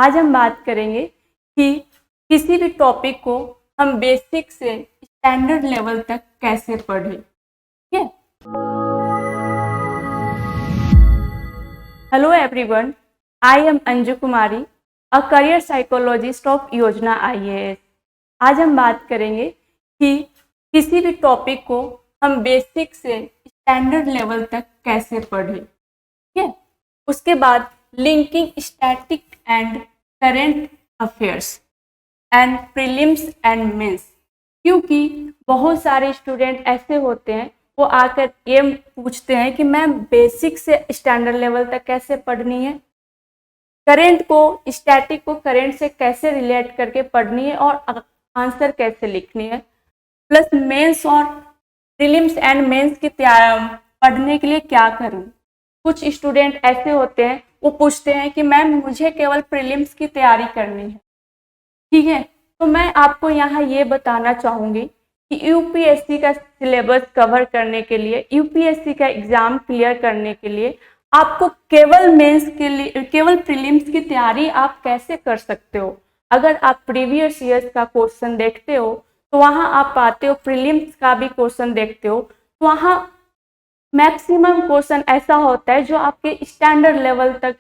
आज हम बात करेंगे कि किसी भी टॉपिक को हम बेसिक से स्टैंडर्ड लेवल तक कैसे पढ़ें। ठीक है। Hello everyone, I am Anju Kumari, a career psychologist of योजना IAS। आज हम बात करेंगे कि किसी भी टॉपिक को हम बेसिक से स्टैंडर्ड लेवल तक कैसे पढ़ें। ठीक है। उसके बाद linking static and current affairs and prelims and mains, क्योंकि बहुत सारे स्टूडेंट ऐसे होते हैं वो आकर ये पूछते हैं कि मैम बेसिक से स्टैंडर्ड लेवल तक कैसे पढ़नी है, करेंट को स्टैटिक को करेंट से कैसे रिलेट करके पढ़नी है और आंसर कैसे लिखनी है, प्लस मेंस और प्रीलिम्स एंड मेंस की पढ़ने के लिए क्या करूं। कुछ स्टूडेंट ऐसे होते हैं वो पूछते हैं कि मैम मुझे केवल प्रीलिम्स की तैयारी करनी है। ठीक है, तो मैं आपको यहाँ ये बताना चाहूँगी कि यूपीएससी का सिलेबस कवर करने के लिए, यूपीएससी का एग्ज़ाम क्लियर करने के लिए आपको केवल मेंस के लिए, केवल प्रीलिम्स की तैयारी आप कैसे कर सकते हो। अगर आप प्रीवियस ईयर्स का क्वेश्चन देखते हो तो वहाँ आप पाते हो, प्रीलिम्स का भी क्वेश्चन देखते हो तो वहाँ मैक्सिमम क्वेश्चन ऐसा होता है जो आपके स्टैंडर्ड लेवल तक,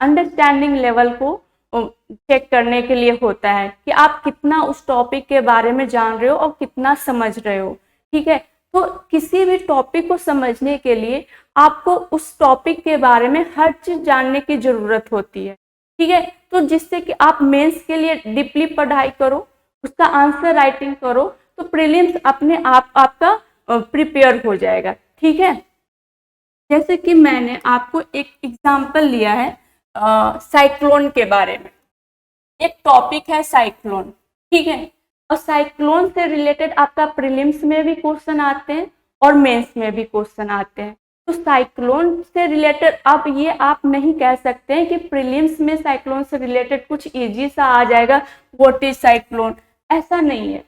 अंडरस्टैंडिंग लेवल को चेक करने के लिए होता है कि आप कितना उस टॉपिक के बारे में जान रहे हो और कितना समझ रहे हो। ठीक है, तो किसी भी टॉपिक को समझने के लिए आपको उस टॉपिक के बारे में हर चीज जानने की जरूरत होती है। ठीक है, तो जिससे कि आप मेंस के लिए डीपली पढ़ाई करो, उसका आंसर राइटिंग करो, तो प्रीलिम्स अपने आप आपका प्रिपेयर हो जाएगा। ठीक है, जैसे कि मैंने आपको एक एग्जाम्पल लिया है साइक्लोन के बारे में। एक टॉपिक है साइक्लोन। ठीक है, और साइक्लोन से रिलेटेड आपका प्रीलिम्स में भी क्वेश्चन आते हैं और मेंस में भी क्वेश्चन आते हैं। तो साइक्लोन से रिलेटेड अब ये आप नहीं कह सकते हैं कि प्रीलिम्स में साइक्लोन से रिलेटेड कुछ इजी सा आ जाएगा, व्हाट इज साइक्लोन, ऐसा नहीं है।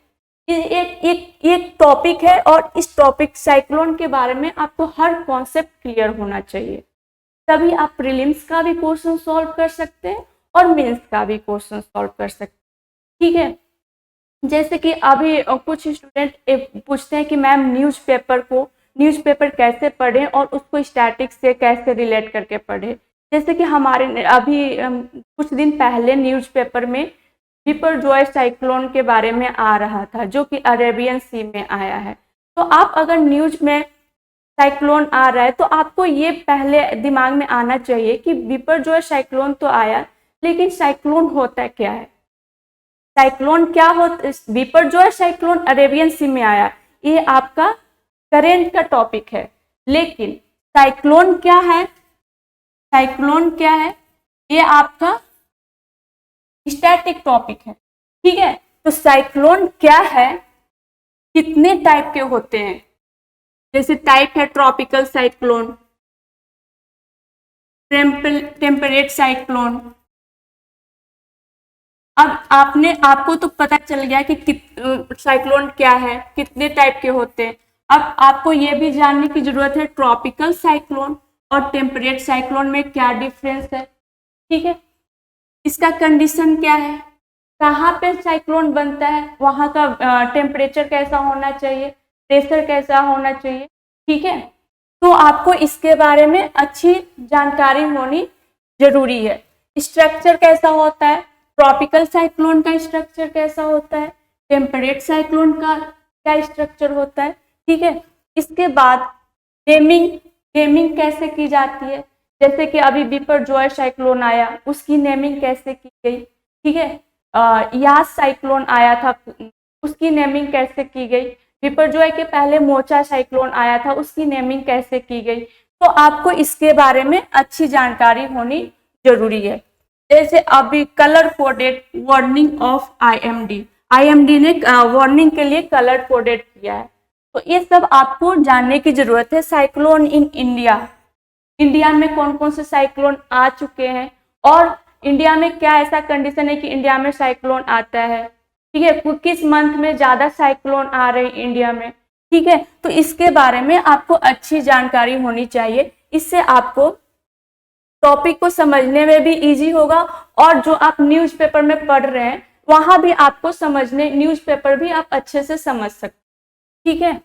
एक टॉपिक है और इस टॉपिक साइक्लोन के बारे में आपको हर कॉन्सेप्ट क्लियर होना चाहिए, तभी आप प्रीलिम्स का भी क्वेश्चन सॉल्व कर सकते हैं और मेंस का भी क्वेश्चन सॉल्व कर सकते हैं। ठीक है, जैसे कि अभी कुछ स्टूडेंट पूछते हैं कि मैम न्यूज़पेपर कैसे पढ़ें और उसको स्टैटिक से कैसे रिलेट करके पढ़ें। जैसे कि हमारे अभी कुछ दिन पहले न्यूज़पेपर में बिपरजॉय साइक्लोन के बारे में आ रहा था, जो कि अरेबियन सी में आया है। तो आप अगर न्यूज में साइक्लोन आ रहा है तो आपको ये पहले दिमाग में आना चाहिए कि बिपरजॉय साइक्लोन तो आया, लेकिन साइक्लोन होता क्या है, साइक्लोन क्या होता, बिपरजॉय साइक्लोन अरेबियन सी में आया, ये आपका करेंट का टॉपिक है। लेकिन साइक्लोन क्या है, साइक्लोन क्या है, ये आपका स्टैटिक टॉपिक है। ठीक है, तो साइक्लोन क्या है, कितने टाइप के होते हैं, जैसे टाइप है ट्रॉपिकल साइक्लोन, टेम्परेट साइक्लोन। अब आपको तो पता चल गया कि साइक्लोन क्या है, कितने टाइप के होते हैं। अब आपको यह भी जानने की जरूरत है ट्रॉपिकल साइक्लोन और टेम्परेट साइक्लोन में क्या डिफरेंस है। ठीक है, इसका कंडीशन क्या है, कहाँ पे साइक्लोन बनता है, वहाँ का टेम्परेचर कैसा होना चाहिए, प्रेशर कैसा होना चाहिए। ठीक है, तो आपको इसके बारे में अच्छी जानकारी होनी जरूरी है। स्ट्रक्चर कैसा होता है, ट्रॉपिकल साइक्लोन का स्ट्रक्चर कैसा होता है, टेम्परेट साइक्लोन का क्या स्ट्रक्चर होता है। ठीक है, इसके बाद नेमिंग कैसे की जाती है, जैसे कि अभी बिपरजॉय साइक्लोन आया, उसकी नेमिंग कैसे की गई। ठीक है, यास साइक्लोन आया था, उसकी नेमिंग कैसे की गई। बिपरजॉय के पहले मोचा साइक्लोन आया था, उसकी नेमिंग कैसे की गई। तो आपको इसके बारे में अच्छी जानकारी होनी जरूरी है। जैसे अभी colour coded warning of IMD ने वार्निंग के लिए कलर कोडेड किया है, तो ये सब आपको जानने की जरूरत है। साइक्लोन इन इंडिया में कौन कौन से साइक्लोन आ चुके हैं और इंडिया में क्या ऐसा कंडीशन है कि इंडिया में साइक्लोन आता है। ठीक है, किस मंथ में ज्यादा साइक्लोन आ रहे हैं इंडिया में। ठीक है, तो इसके बारे में आपको अच्छी जानकारी होनी चाहिए, इससे आपको टॉपिक को समझने में भी इजी होगा, और जो आप न्यूज़पेपर में पढ़ रहे हैं वहां भी आपको समझने, न्यूज़पेपर भी आप अच्छे से समझ सकते। ठीक है,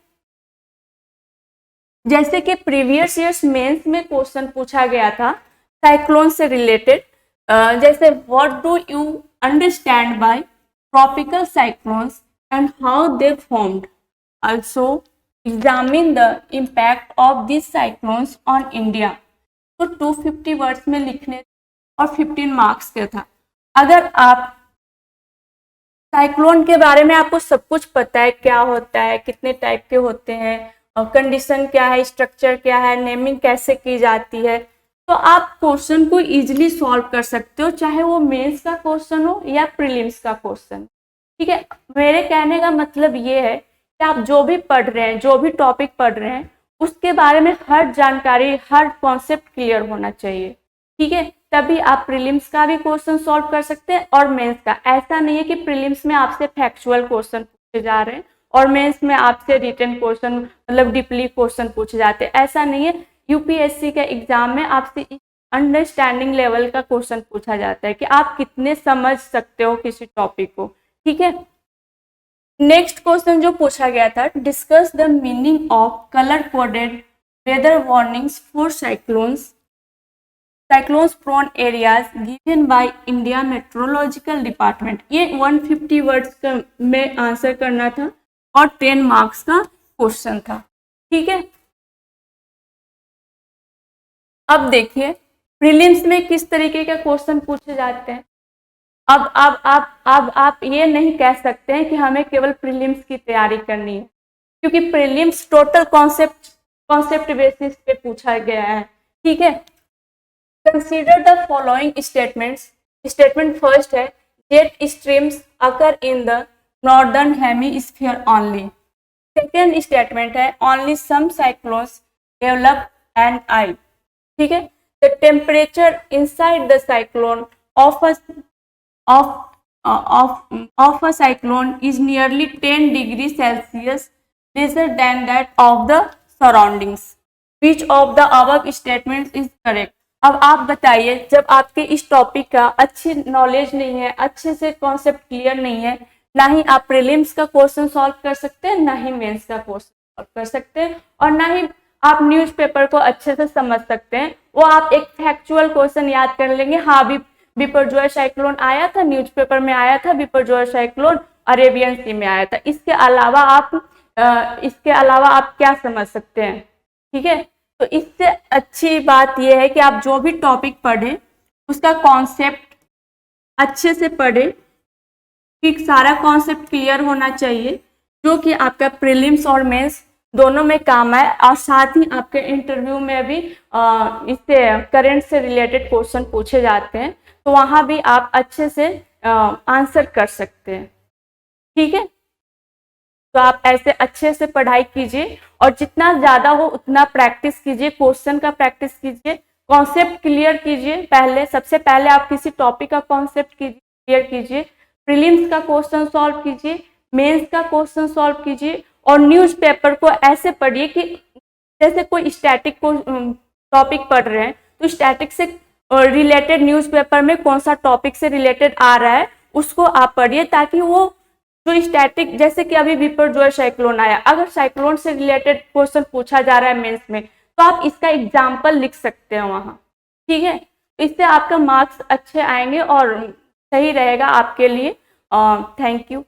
जैसे कि प्रीवियस ईयर्स मेंस में क्वेश्चन पूछा गया था साइक्लोन से रिलेटेड, जैसे what do you understand by tropical cyclones and how they formed, also examine the impact of this cyclones on India. तो 250 वर्ड्स में लिखने और 15 मार्क्स का था। अगर आप साइक्लोन के बारे में आपको सब कुछ पता है, क्या होता है, कितने टाइप के होते हैं, कंडीशन क्या है, स्ट्रक्चर क्या है, नेमिंग कैसे की जाती है, तो आप क्वेश्चन को इजीली सॉल्व कर सकते हो, चाहे वो मेंस का क्वेश्चन हो या प्रीलिम्स का क्वेश्चन। ठीक है, मेरे कहने का मतलब ये है कि आप जो भी पढ़ रहे हैं, जो भी टॉपिक पढ़ रहे हैं, उसके बारे में हर जानकारी, हर कॉन्सेप्ट क्लियर होना चाहिए। ठीक है, तभी आप प्रीलिम्स का भी क्वेश्चन सॉल्व कर सकते हैं और मेंस का। ऐसा नहीं है कि प्रीलिम्स में आपसे फैक्चुअल क्वेश्चन पूछे जा रहे हैं और मेंस में आपसे रिटन क्वेश्चन, मतलब डीपली क्वेश्चन पूछे जाते हैं, ऐसा नहीं है। यूपीएससी के एग्जाम में आपसे अंडरस्टैंडिंग लेवल का क्वेश्चन पूछा जाता है कि आप कितने समझ सकते हो किसी टॉपिक को। ठीक है, नेक्स्ट क्वेश्चन जो पूछा गया था, discuss the meaning of colour coded weather warnings for cyclones prone areas given by India meteorological department. ये 150 वर्ड्स का में आंसर करना था और 10 मार्क्स का क्वेश्चन था। ठीक है, अब देखिए प्रीलिम्स में किस तरीके का क्वेश्चन पूछे जाते हैं। अब आप ये नहीं कह सकते हैं कि हमें केवल प्रीलिम्स की तैयारी करनी है, क्योंकि प्रीलिम्स टोटल कॉन्सेप्ट बेसिस पे पूछा गया है। ठीक है, consider the following statements. Statement first है, jet streams occur in the northern hemisphere only. Second statement है, only some cyclones develop and eye. ठीक है, the temperature inside the cyclone of a cyclone is nearly 10 degrees Celsius lesser than that of the surroundings. Which of the above statements is correct? अब आप बताइए, जब आपके इस topic का अच्छी नॉलेज नहीं है, अच्छे से कॉन्सेप्ट क्लियर नहीं है, ना ही आप प्रीलिम्स का क्वेश्चन सॉल्व कर सकते हैं, ना ही मेंस का क्वेश्चन सॉल्व कर सकते हैं, और ना ही आप न्यूज़पेपर को अच्छे से समझ सकते हैं। वो आप एक फैक्चुअल क्वेश्चन याद कर लेंगे, हाँ भी बिपरजॉय साइक्लोन आया था, न्यूज़पेपर में आया था, बिपरजॉय साइक्लोन अरेबियन सी में आया था। इसके अलावा आप क्या समझ सकते हैं। ठीक है, तो इससे अच्छी बात यह है कि आप जो भी टॉपिक पढ़ें उसका कॉन्सेप्ट अच्छे से पढ़ें, कि सारा कॉन्सेप्ट क्लियर होना चाहिए, जो कि आपका प्रीलिम्स और मेंस दोनों में काम आए, और साथ ही आपके इंटरव्यू में भी इससे करंट से रिलेटेड क्वेश्चन पूछे जाते हैं, तो वहां भी आप अच्छे से आंसर कर सकते हैं। ठीक है, तो आप ऐसे अच्छे से पढ़ाई कीजिए और जितना ज़्यादा हो उतना प्रैक्टिस कीजिए, क्वेश्चन का प्रैक्टिस कीजिए, कॉन्सेप्ट क्लियर कीजिए। सबसे पहले आप किसी टॉपिक का कॉन्सेप्ट क्लियर कीजिए, प्रीलिम्स का क्वेश्चन सॉल्व कीजिए, मेंस का क्वेश्चन सॉल्व कीजिए, और न्यूज़पेपर को ऐसे पढ़िए कि जैसे कोई स्टैटिक को टॉपिक पढ़ रहे हैं तो स्टैटिक से रिलेटेड न्यूज़पेपर में कौन सा टॉपिक से रिलेटेड आ रहा है उसको आप पढ़िए, ताकि वो जो स्टैटिक, जैसे कि अभी बिपरजॉय साइक्लोन आया, अगर साइक्लोन से रिलेटेड क्वेश्चन पूछा जा रहा है मेंस में, तो आप इसका एग्जाम्पल लिख सकते हैं वहां। ठीक है, इससे आपका मार्क्स अच्छे आएंगे और सही रहेगा आपके लिए। Thank you.